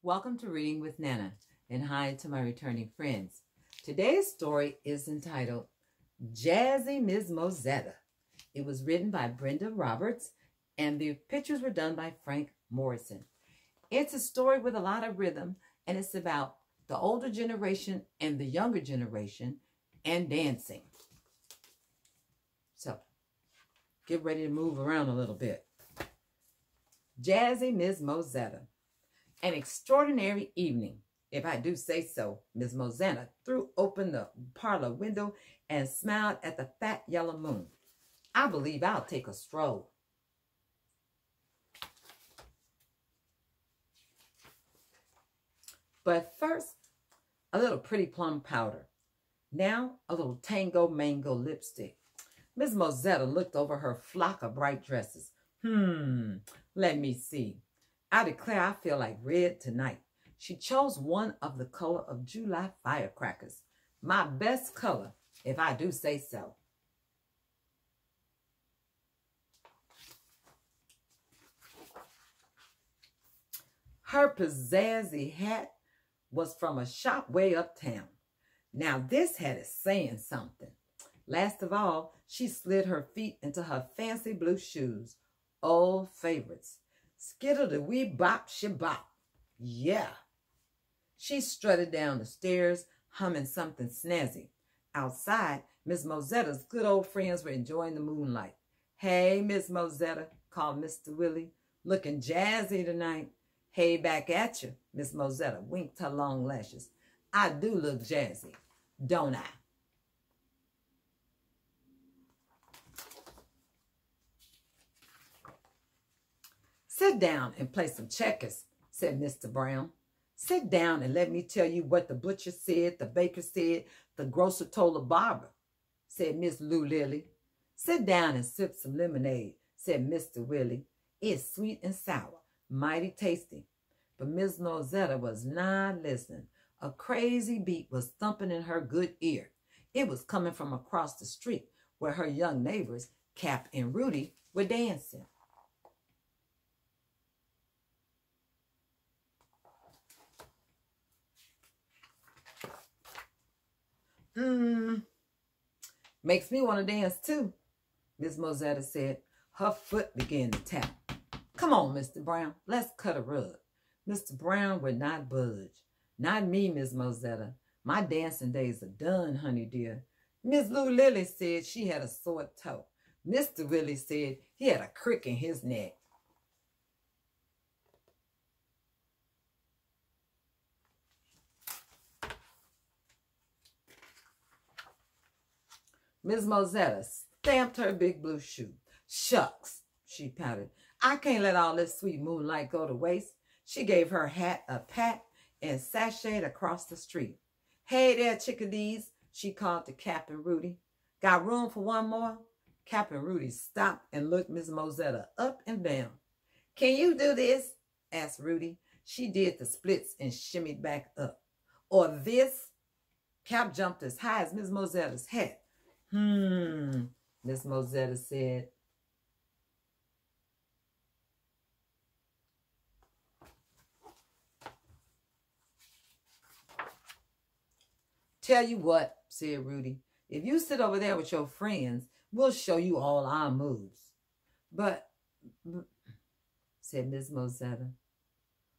Welcome to Reading with Nana, and hi to my returning friends. Today's story is entitled Jazzy Miz Mozetta. It was written by Brenda Roberts, and the pictures were done by Frank Morrison. It's a story with a lot of rhythm, and it's about the older generation and the younger generation and dancing. So, get ready to move around a little bit. Jazzy Miz Mozetta. An extraordinary evening, if I do say so. Miss Mozetta threw open the parlor window and smiled at the fat yellow moon. I believe I'll take a stroll. But first, a little pretty plum powder. Now, a little tango mango lipstick. Miss Mozetta looked over her flock of bright dresses. Let me see. I declare I feel like red tonight. She chose one of the color of July firecrackers. My best color, if I do say so. Her pizzazzy hat was from a shop way uptown. Now this hat is saying something. Last of all, she slid her feet into her fancy blue shoes, old favorites. Skittle the wee bop shibop. Yeah. She strutted down the stairs, humming something snazzy. Outside, Miss Mozetta's good old friends were enjoying the moonlight. Hey, Miss Mozetta, called Mr. Willie. Looking jazzy tonight. Hey, back at you, Miss Mozetta winked her long lashes. I do look jazzy, don't I? Sit down and play some checkers, said Mr. Brown. Sit down and let me tell you what the butcher said, the baker said, the grocer told the barber, said Miss Lou Lily. Sit down and sip some lemonade, said Mr. Willie. It's sweet and sour, mighty tasty. But Miss Mozetta was not listening. A crazy beat was thumping in her good ear. It was coming from across the street where her young neighbors, Cap and Rudy, were dancing. Makes me want to dance too, Miss Mozetta said. Her foot began to tap. Come on, Mr. Brown, let's cut a rug. Mr. Brown would not budge. Not me, Miss Mozetta. My dancing days are done, honey dear. Miss Lou Lily said she had a sore toe. Mr. Willie said he had a crick in his neck. Miss Mozetta stamped her big blue shoe. Shucks, she pouted. I can't let all this sweet moonlight go to waste. She gave her hat a pat and sashayed across the street. Hey there, chickadees, she called to Cap and Rudy. Got room for one more? Cap and Rudy stopped and looked Miss Mozetta up and down. Can you do this? Asked Rudy. She did the splits and shimmied back up. Or this? Cap jumped as high as Miss Mozetta's hat. Miss Mozetta said. Tell you what, said Rudy, if you sit over there with your friends, we'll show you all our moves. But, said Miss Mozetta.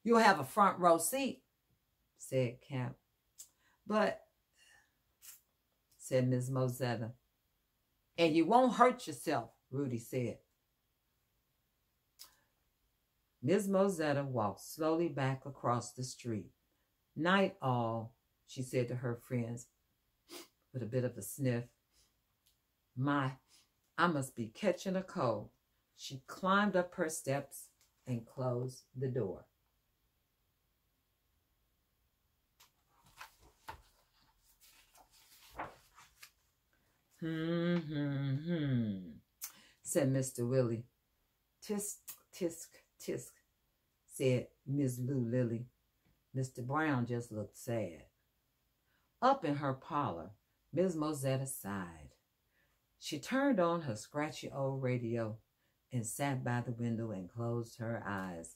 You'll have a front row seat, said Cap. But, said Miss Mozetta. And you won't hurt yourself, Rudy said. Miss Mozetta walked slowly back across the street. Night all, she said to her friends with a bit of a sniff. My, I must be catching a cold. She climbed up her steps and closed the door. Said Mr. Willie. Tisk, tisk, tisk, said Miss Lou Lily. Mr. Brown just looked sad. Up in her parlor, Miss Mozetta sighed. She turned on her scratchy old radio and sat by the window and closed her eyes.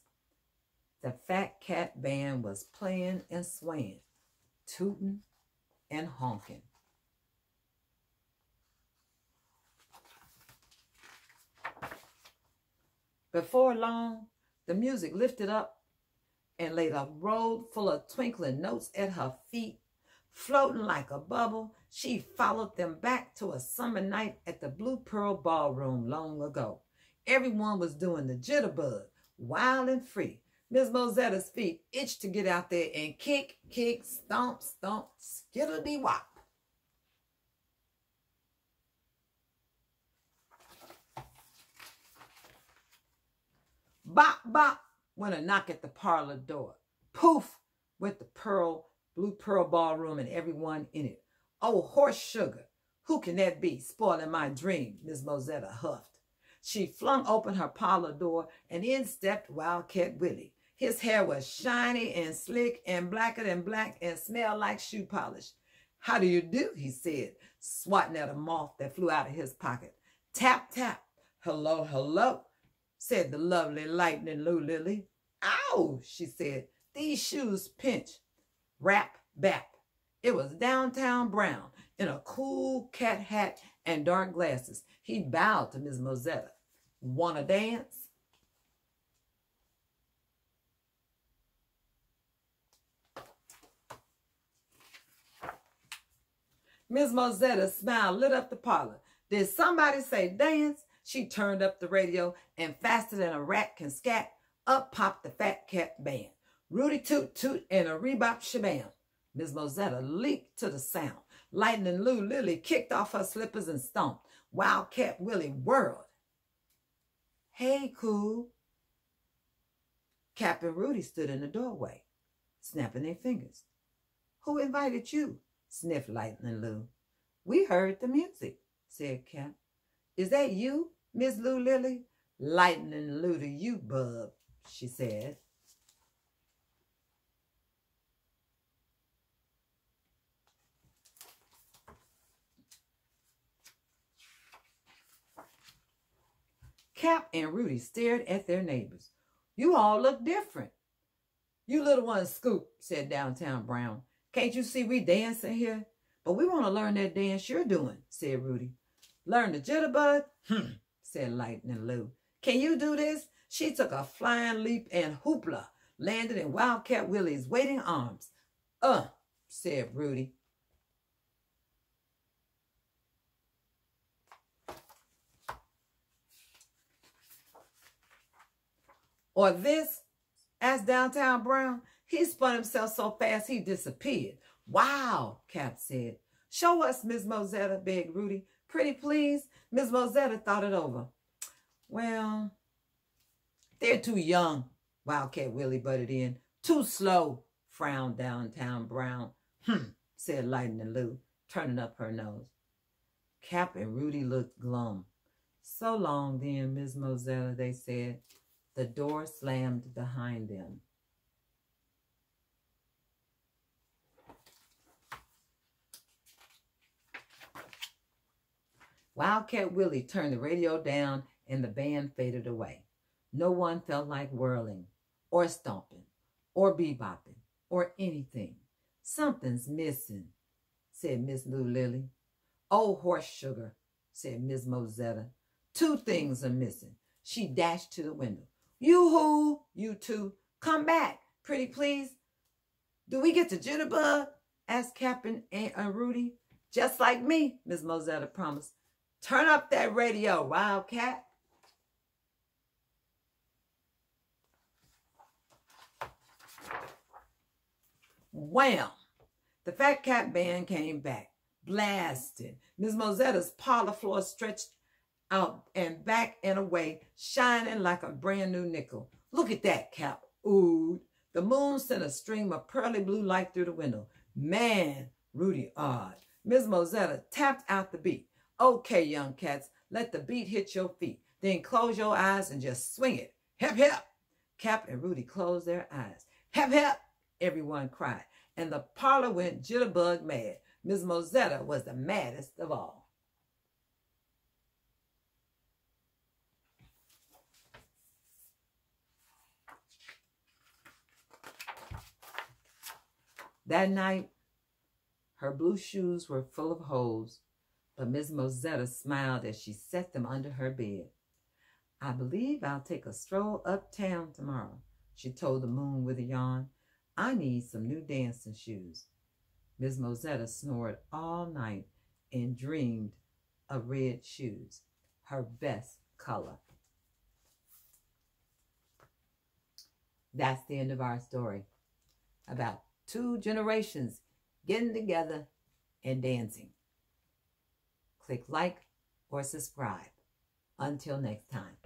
The Fat Cat Band was playing and swaying, tooting and honking. Before long, the music lifted up and laid a road full of twinkling notes at her feet. Floating like a bubble, she followed them back to a summer night at the Blue Pearl Ballroom long ago. Everyone was doing the jitterbug, wild and free. Miz Mozetta's feet itched to get out there and kick, kick, stomp, stomp, skiddle-dee-wop. Bop, bop went a knock at the parlor door. Poof went the Blue Pearl Ballroom and everyone in it. Oh, horse sugar, who can that be, spoiling my dream, Miz Mozetta huffed. She flung open her parlor door, and in stepped Wildcat Willie. His hair was shiny and slick and blacker than black and smelled like shoe polish. How do you do, he said, swatting at a moth that flew out of his pocket. Tap, tap. Hello, hello, said the lovely Lightning Lou Lily. Ow, she said, these shoes pinch. Rap, bap. It was Downtown Brown in a cool cat hat and dark glasses. He bowed to Miz Mozetta. Wanna dance? Miz Mozetta's smile lit up the parlor. Did somebody say dance? She turned up the radio, and faster than a rat can scat, up popped the Fat Cat Band. Rudy toot toot and a rebop shabam. Miz Mozetta leaped to the sound. Lightning Lou Lily kicked off her slippers and stomped. Wildcat Willie whirled. Hey, cool. Cap and Rudy stood in the doorway, snapping their fingers. Who invited you? Sniffed Lightning Lou. We heard the music, said Cap. Is that you, Miss Lou Lily? Lightning Lou to you, bub, she said. Cap and Rudy stared at their neighbors. You all look different. You little one, Scoop, said Downtown Brown. Can't you see we dancing here? But we want to learn that dance you're doing, said Rudy. Learn the jitterbug? Said Lightning Lou. Can you do this? She took a flying leap and hoopla, landed in Wildcat Willie's waiting arms. Said Rudy. Or this, asked Downtown Brown. He spun himself so fast he disappeared. Wow, Cap said. Show us, Miss Mozetta, begged Rudy. Pretty please. Miss Mozetta thought it over. Well, they're too young, Wildcat Willie butted in. Too slow, frowned Downtown Brown. Said Lightning Lou, turning up her nose. Cap and Rudy looked glum. So long then, Miss Mozetta, they said. The door slammed behind them. Wildcat Willie turned the radio down and the band faded away. No one felt like whirling or stomping or bebopping or anything. Something's missing, said Miss Lou Lily. Oh, horse sugar, said Miss Mozetta. Two things are missing. She dashed to the window. Yoo-hoo, you two. Come back, pretty please. Do we get to jitterbug? Asked Captain and Rudy. Just like me, Miss Mozetta promised. Turn up that radio, Wildcat. Wham! The Fat Cat Band came back, blasted. Miss Mozetta's parlor floor stretched out and back and away, shining like a brand new nickel. Look at that, Cap oohed. The moon sent a stream of pearly blue light through the window. Man, Rudy awed. Miss Mozetta tapped out the beat. Okay, young cats, let the beat hit your feet. Then close your eyes and just swing it. Hip, hip. Cap and Rudy closed their eyes. Hip, hip, everyone cried. And the parlor went jitterbug mad. Miss Mozetta was the maddest of all. That night, her blue shoes were full of holes, but Miss Mozetta smiled as she set them under her bed. I believe I'll take a stroll uptown tomorrow, she told the moon with a yawn. I need some new dancing shoes. Miss Mozetta snored all night and dreamed of red shoes, her best color. That's the end of our story about two generations getting together and dancing. Click like or subscribe. Until next time.